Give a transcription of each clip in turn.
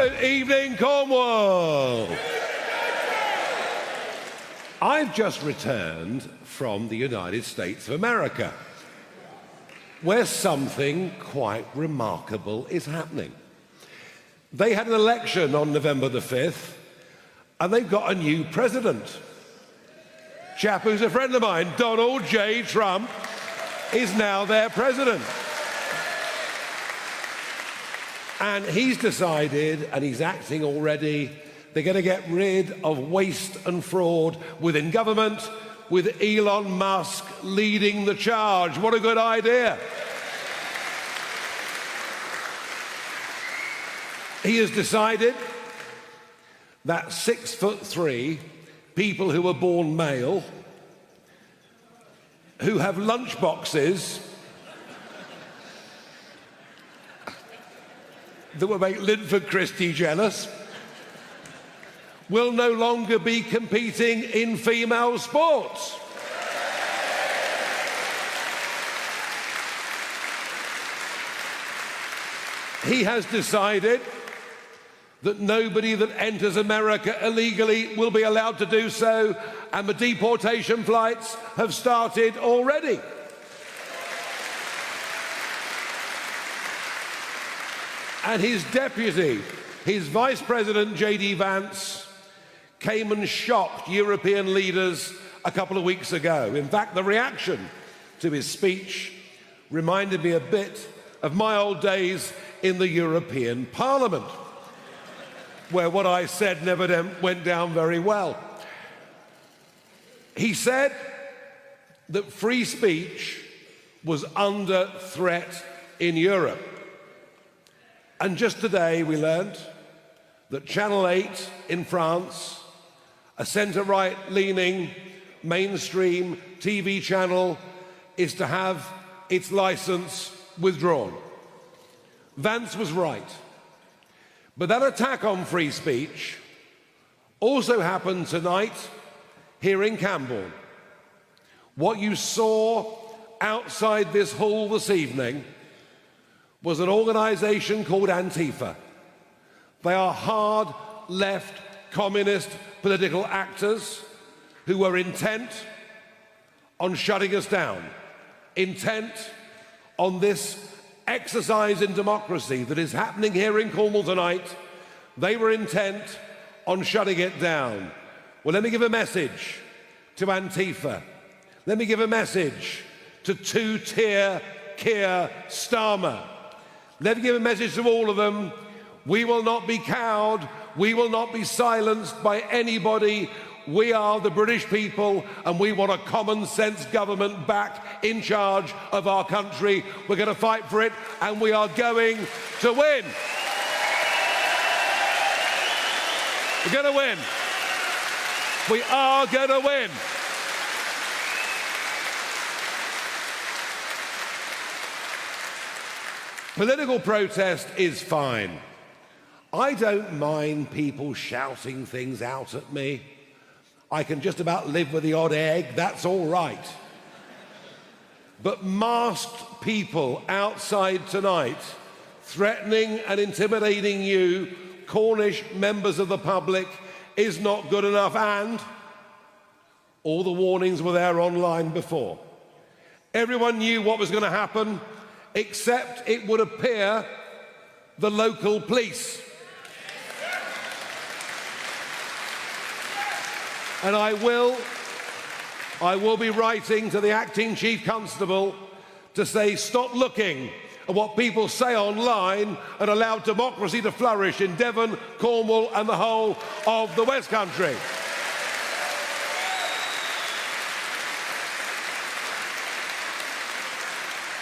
Good evening, Cornwall. I've just returned from the United States of America, where something quite remarkable is happening. They had an election on November the 5th, and they've got a new president. Chap who's a friend of mine, Donald J. Trump, is now their president. And he's decided, and he's acting already, they're going to get rid of waste and fraud within government, with Elon Musk leading the charge. What a good idea. He has decided that 6'3" people who were born male, who have lunch boxes that will make Linford Christie jealous, will no longer be competing in female sports. He has decided that nobody that enters America illegally will be allowed to do so, and the deportation flights have started already. And his deputy, his Vice President J.D. Vance, came and shocked European leaders a couple of weeks ago. In fact, the reaction to his speech reminded me a bit of my old days in the European Parliament, where what I said never went down very well. He said that free speech was under threat in Europe. And just today we learned that Channel 8 in France, a centre-right leaning mainstream TV channel, is to have its licence withdrawn. Vance was right. But that attack on free speech also happened tonight here in Camborne. What you saw outside this hall this evening was an organisation called Antifa. They are hard left communist political actors who were intent on shutting us down, intent on this exercise in democracy that is happening here in Cornwall tonight. They were intent on shutting it down. Well, let me give a message to Antifa. Let me give a message to two-tier Keir Starmer. Let me give a message to all of them. We will not be cowed. We will not be silenced by anybody. We are the British people, and we want a common sense government back in charge of our country. We're going to fight for it, and we are going to win. We're going to win. We are going to win. Political protest is fine. I don't mind people shouting things out at me. I can just about live with the odd egg, that's all right. But masked people outside tonight, threatening and intimidating you, Cornish members of the public, is not good enough, and all the warnings were there online before. Everyone knew what was going to happen, except it would appear the local police. And I will be writing to the acting chief constable to say, stop looking at what people say online and allow democracy to flourish in Devon, Cornwall and the whole of the West Country.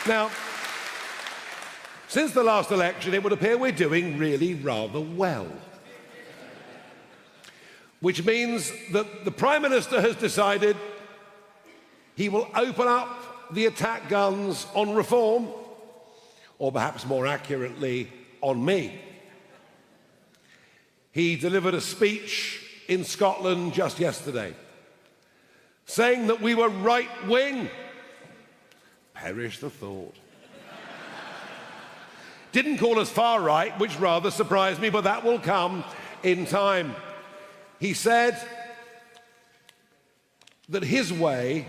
Now, since the last election, it would appear we're doing really rather well. Which means that the Prime Minister has decided he will open up the attack guns on reform, or perhaps more accurately, on me. He delivered a speech in Scotland just yesterday, saying that we were right-wing. Perish the thought. Didn't call us far right, which rather surprised me, but that will come in time. He said that his way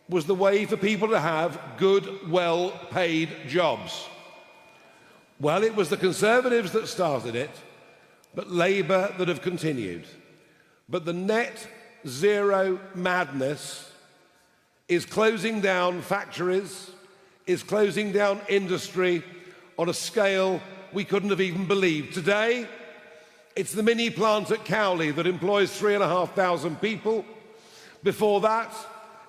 was the way for people to have good, well-paid jobs. Well, it was the Conservatives that started it, but Labour that have continued. But the net zero madness is closing down factories, is closing down industry on a scale we couldn't have even believed. Today, it's the mini plant at Cowley that employs 3,500 people. Before that,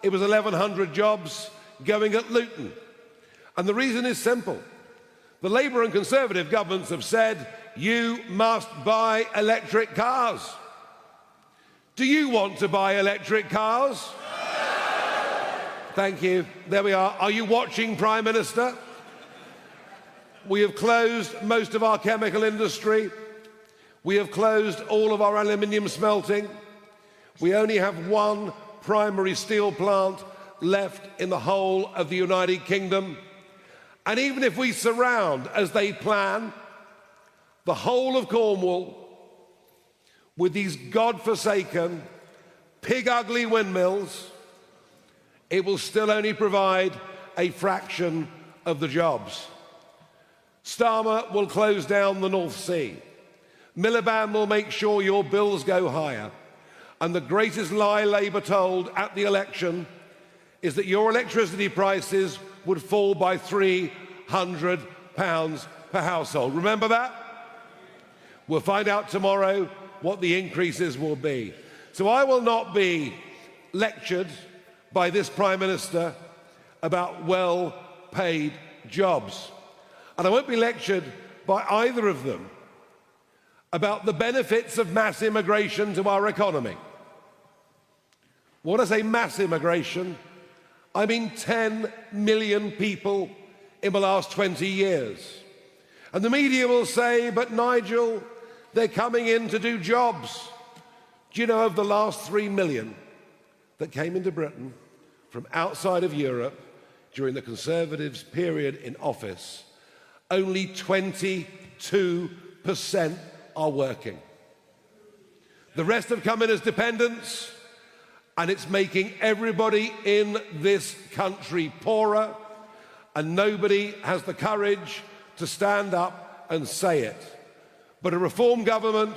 it was 1,100 jobs going at Luton. And the reason is simple. The Labour and Conservative governments have said, you must buy electric cars. Do you want to buy electric cars? Thank you. There we are. Are you watching, Prime Minister? We have closed most of our chemical industry. We have closed all of our aluminium smelting. We only have one primary steel plant left in the whole of the United Kingdom. And even if we surround, as they plan, the whole of Cornwall with these godforsaken, pig-ugly windmills, it will still only provide a fraction of the jobs. Starmer will close down the North Sea. Miliband will make sure your bills go higher. And the greatest lie Labour told at the election is that your electricity prices would fall by £300 per household. Remember that? We'll find out tomorrow what the increases will be. So I will not be lectured by this Prime Minister about well-paid jobs. And I won't be lectured by either of them about the benefits of mass immigration to our economy. When I say mass immigration, I mean 10 million people in the last 20 years. And the media will say, but Nigel, they're coming in to do jobs. Do you know of the last 3 million that came into Britain from outside of Europe during the Conservatives' period in office, only 22% are working. The rest have come in as dependents, and it's making everybody in this country poorer, and nobody has the courage to stand up and say it. But a reform government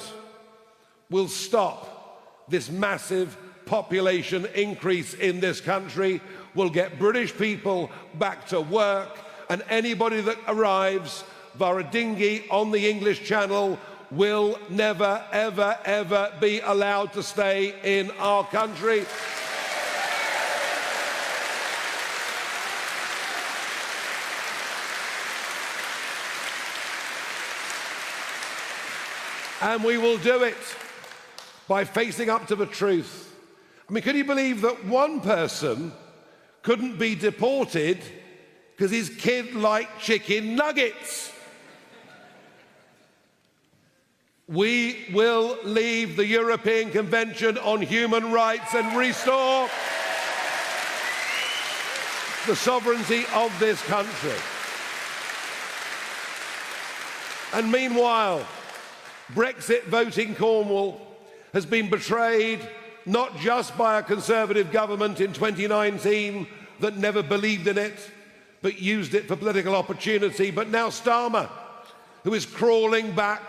will stop this massive population increase in this country, will get British people back to work, and anybody that arrives via a dinghy on the English Channel will never, ever, ever be allowed to stay in our country. And we will do it by facing up to the truth. I mean, can you believe that one person couldn't be deported because his kid liked chicken nuggets? We will leave the European Convention on Human Rights and restore the sovereignty of this country. And meanwhile, Brexit voting Cornwall has been betrayed not just by a Conservative government in 2019 that never believed in it, but used it for political opportunity, but now Starmer, who is crawling back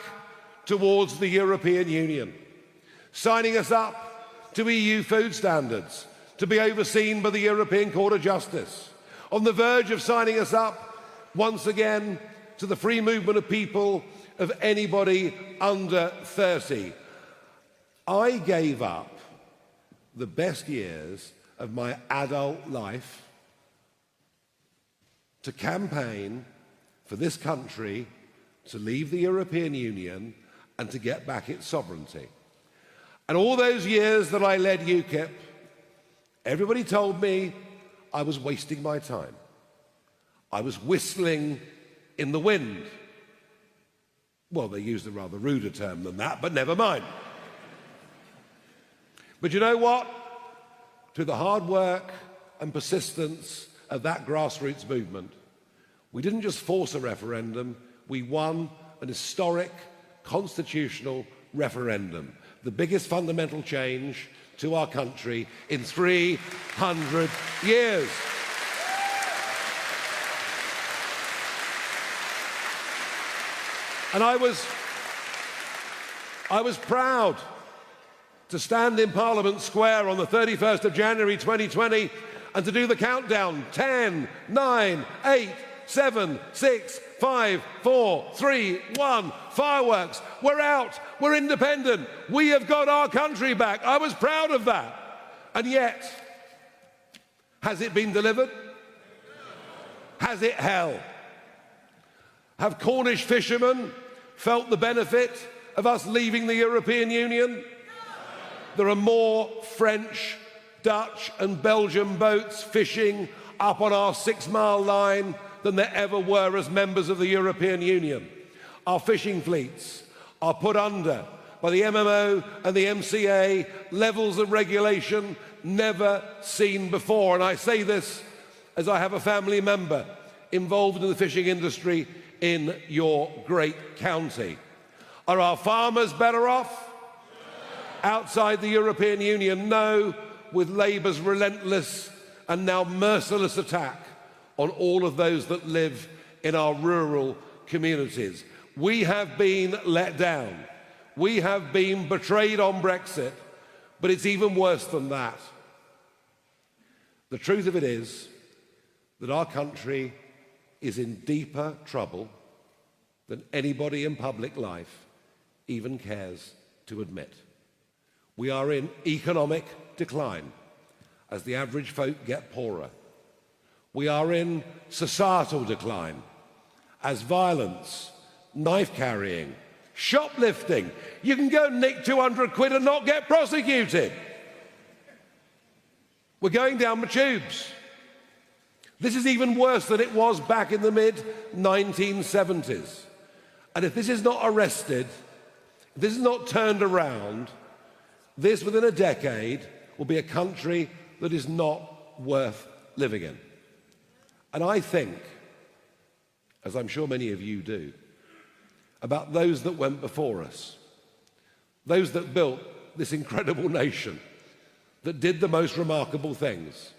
towards the European Union, signing us up to EU food standards, to be overseen by the European Court of Justice, on the verge of signing us up once again to the free movement of people of anybody under 30. I gave up the best years of my adult life to campaign for this country to leave the European Union and to get back its sovereignty. And all those years that I led UKIP, everybody told me I was wasting my time. I was whistling in the wind. Well, they used a rather ruder term than that, but never mind. But you know what? Through the hard work and persistence of that grassroots movement, we didn't just force a referendum, we won an historic constitutional referendum, the biggest fundamental change to our country in 300 years. And I was proud to stand in Parliament Square on the 31st of January 2020 and to do the countdown. 10, 9, 8, 7, 6, 5, 4, 3, 1. Fireworks. We're out. We're independent. We have got our country back. I was proud of that. And yet, has it been delivered? Has it held? Have Cornish fishermen felt the benefit of us leaving the European Union? There are more French, Dutch and Belgian boats fishing up on our 6-mile line than there ever were as members of the European Union. Our fishing fleets are put under by the MMO and the MCA levels of regulation never seen before. And I say this as I have a family member involved in the fishing industry in your great county. Are our farmers better off? Outside the European Union? No, with Labour's relentless and now merciless attack on all of those that live in our rural communities. We have been let down. We have been betrayed on Brexit, but it's even worse than that. The truth of it is that our country is in deeper trouble than anybody in public life even cares to admit. We are in economic decline as the average folk get poorer. We are in societal decline as violence, knife carrying, shoplifting. You can go nick 200 quid and not get prosecuted. We're going down the tubes. This is even worse than it was back in the mid-1970s. And if this is not arrested, if this is not turned around, this, within a decade, will be a country that is not worth living in. And I think, as I'm sure many of you do, about those that went before us, those that built this incredible nation, that did the most remarkable things.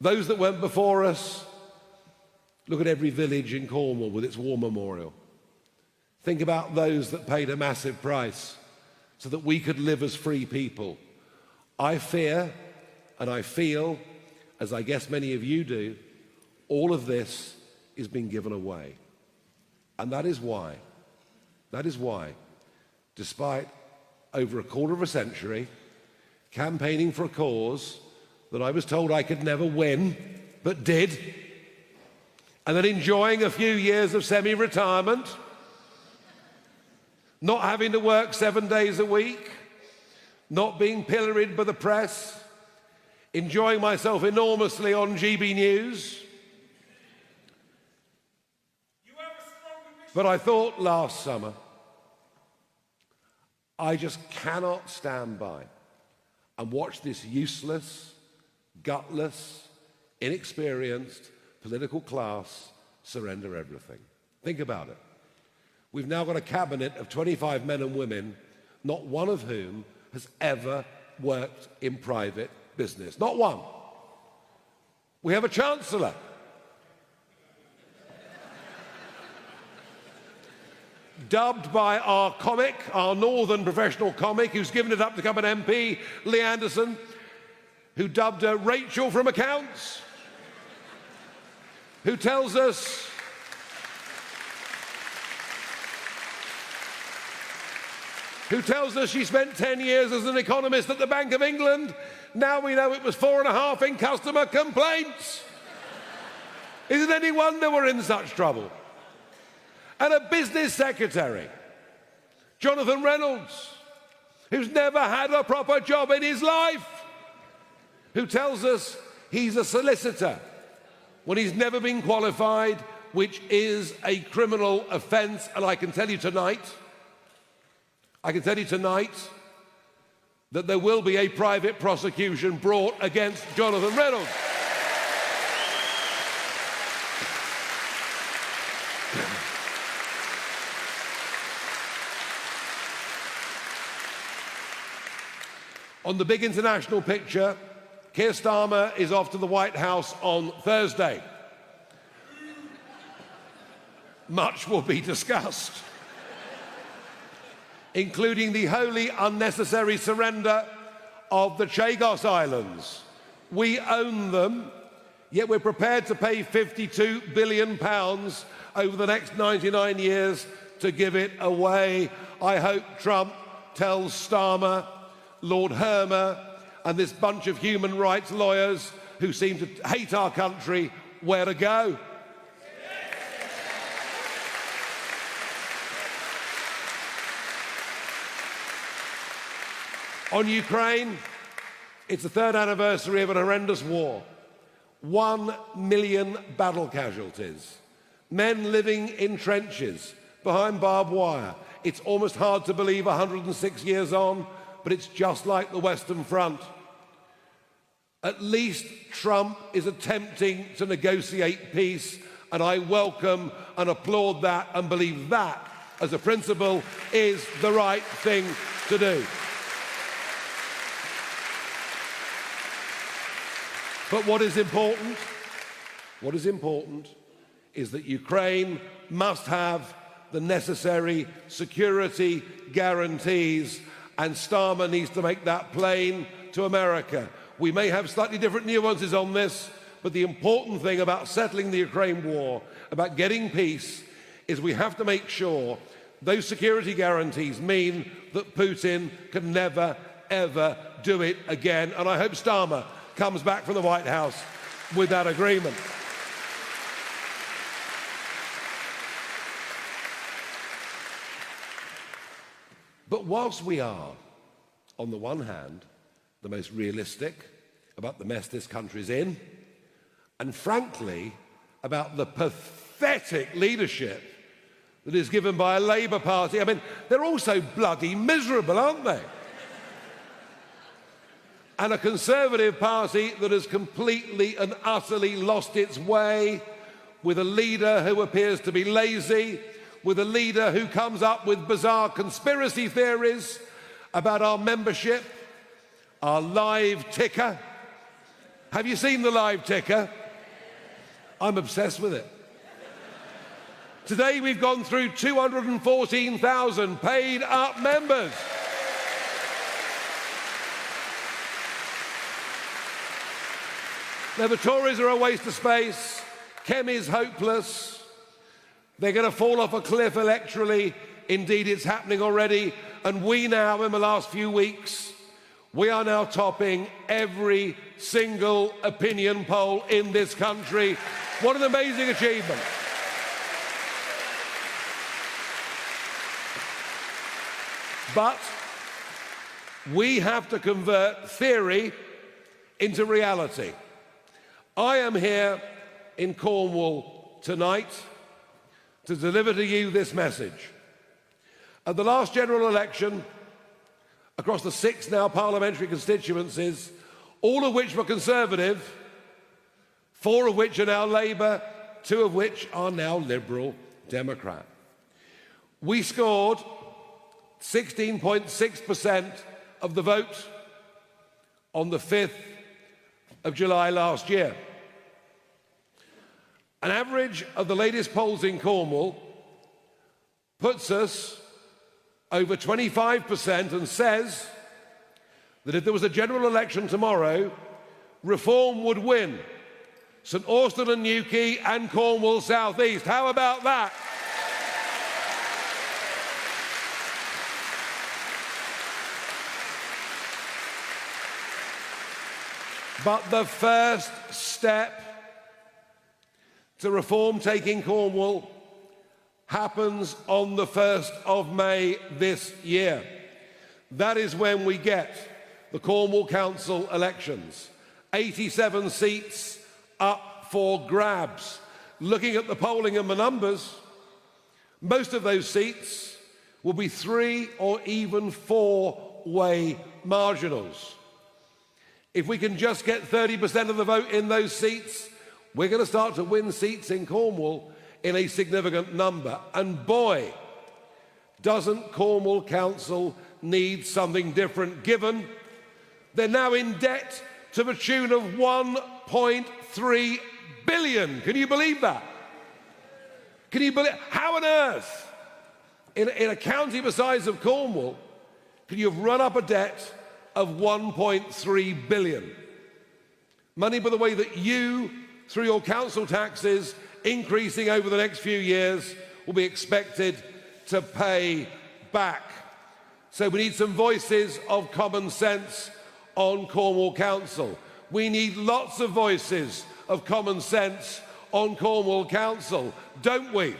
Those that went before us, look at every village in Cornwall with its war memorial. Think about those that paid a massive price so that we could live as free people. I fear and I feel, as I guess many of you do, all of this is being given away. And that is why, despite over a quarter of a century campaigning for a cause that I was told I could never win, but did, and then enjoying a few years of semi-retirement, not having to work 7 days a week, not being pilloried by the press, enjoying myself enormously on GB News. But I thought last summer, I just cannot stand by and watch this useless, gutless, inexperienced political class surrender everything. Think about it. We've now got a cabinet of 25 men and women, not one of whom has ever worked in private business. Not one. We have a chancellor. Dubbed by our comic, our northern professional comic, who's given it up to become an MP, Lee Anderson, who dubbed her Rachel from Accounts, who tells us she spent 10 years as an economist at the Bank of England. Now we know it was 4.5 in customer complaints. Is it any wonder we're in such trouble? And a business secretary, Jonathan Reynolds, who's never had a proper job in his life, who tells us he's a solicitor when he's never been qualified, which is a criminal offence. And I can tell you tonight that there will be a private prosecution brought against Jonathan Reynolds. On the big international picture, Keir Starmer is off to the White House on Thursday. Much will be discussed, including the wholly unnecessary surrender of the Chagos Islands. We own them, yet we're prepared to pay £52 billion over the next 99 years to give it away. I hope Trump tells Starmer, Lord Hermer, and this bunch of human rights lawyers who seem to hate our country where to go. On Ukraine, it's the third anniversary of an horrendous war. 1 million battle casualties. Men living in trenches, behind barbed wire. It's almost hard to believe 106 years on, but it's just like the Western Front. At least Trump is attempting to negotiate peace, and I welcome and applaud that and believe that, as a principle, is the right thing to do. But what is important is that Ukraine must have the necessary security guarantees, and Starmer needs to make that plain to America. We may have slightly different nuances on this, but the important thing about settling the Ukraine war, about getting peace, is we have to make sure those security guarantees mean that Putin can never, ever do it again. And I hope Starmer comes back from the White House with that agreement. But whilst we are, on the one hand, the most realistic about the mess this country's in, and frankly, about the pathetic leadership that is given by a Labour Party, I mean, they're also bloody miserable, aren't they? And a Conservative Party that has completely and utterly lost its way, with a leader who appears to be lazy, with a leader who comes up with bizarre conspiracy theories about our membership, our live ticker. Have you seen the live ticker? I'm obsessed with it. Today we've gone through 214,000 paid up members. Now, the Tories are a waste of space. Kem is hopeless. They're going to fall off a cliff electorally. Indeed, it's happening already. And we now, in the last few weeks, we are now topping every single opinion poll in this country. What an amazing achievement. But we have to convert theory into reality. I am here in Cornwall tonight to deliver to you this message. At the last general election, across the 6 now parliamentary constituencies, all of which were Conservative, 4 of which are now Labour, 2 of which are now Liberal Democrat. We scored 16.6% of the vote on the 5th of July last year. An average of the latest polls in Cornwall puts us over 25% and says that if there was a general election tomorrow, Reform would win St Austell and Newquay and Cornwall South East. How about that? But the first step to Reform taking Cornwall happens on the 1st of May this year. That is when we get the Cornwall Council elections. 87 seats up for grabs. Looking at the polling and the numbers, most of those seats will be 3 or even 4-way marginals. If we can just get 30% of the vote in those seats, we're going to start to win seats in Cornwall in a significant number. And boy, doesn't Cornwall Council need something different, given They're now in debt to the tune of 1.3 billion. Can you believe that? Can you believe? How on earth, in a county the size of Cornwall, can you have run up a debt of 1.3 billion? Money, by the way, that you, through your council taxes, increasing over the next few years, will be expected to pay back. So we need some voices of common sense on Cornwall Council. We need lots of voices of common sense on Cornwall Council, don't we?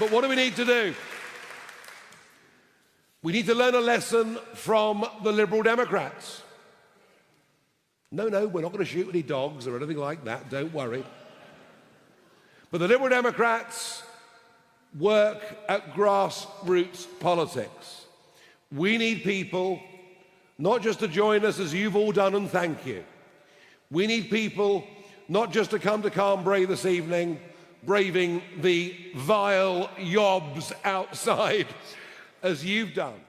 But what do we need to do? We need to learn a lesson from the Liberal Democrats. No, we're not going to shoot any dogs or anything like that, don't worry. But the Liberal Democrats work at grassroots politics. We need people not just to join us as you've all done, and thank you. We need people not just to come to Carnbray this evening, braving the vile yobs outside as you've done.